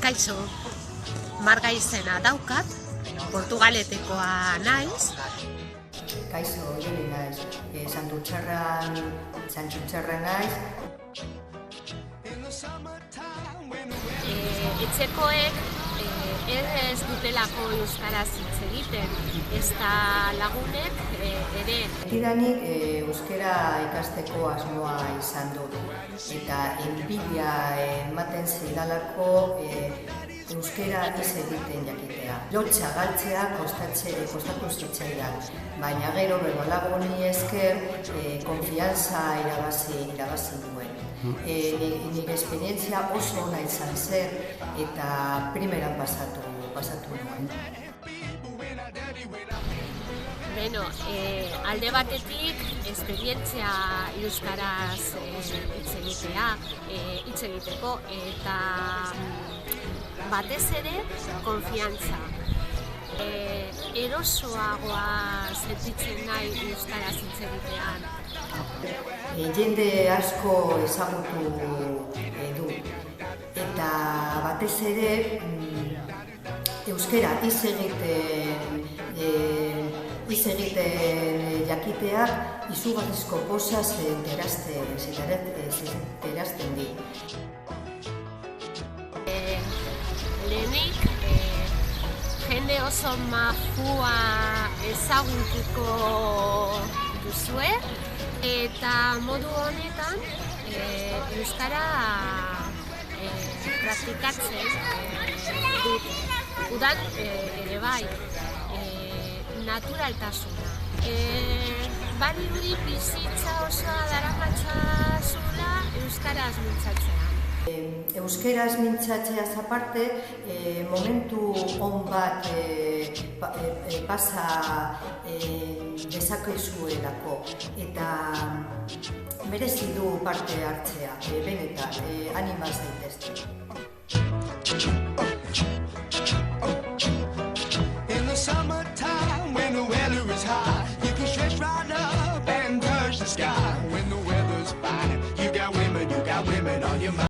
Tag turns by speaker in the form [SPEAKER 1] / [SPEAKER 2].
[SPEAKER 1] Kaixo, Marga izena daukat, Portugaletekoa naiz.
[SPEAKER 2] Kaixo, Joli naiz, Santutxarra naiz.
[SPEAKER 1] Etxekoek ez dutelako euskaraz hitz egiten, ezta lagunek ere.
[SPEAKER 2] Betidanik euskara ikasteko asmoa izan dut, eta enbidia ematen zidalako euskara ez egiten jakitea. Lotxa galtzea kostatu zitzaidan, baina gero berbalagoni esker konfiantza irabazi duen. Nire esperientzia oso ona izan zen eta primeran pasatu nuen.
[SPEAKER 1] Beno, alde batetik esperientzia euskaraz hitz egiteko eta batez ere konfiantza. Erosoagoa sentitzen nahi euskaraz hitz egitean.
[SPEAKER 2] Jende asko ezagutu du, eta batez ere euskara hitz egiten jakiteak izugarrizko poza zenterasten di.
[SPEAKER 1] Lehenik, jende oso majua ezagutuko duzue, eta modu honetan euskara praktikatzen dut. Udan ere bai, naturaltasuna. Badirudi bizitza osoa daramatzazula euskaraz mintzatzea.
[SPEAKER 2] Euskaraz mintzatzeaz aparte, momentu on bat pasa dezakezuelako eta merezi du parte hartzea, benetan, anima zaitezte.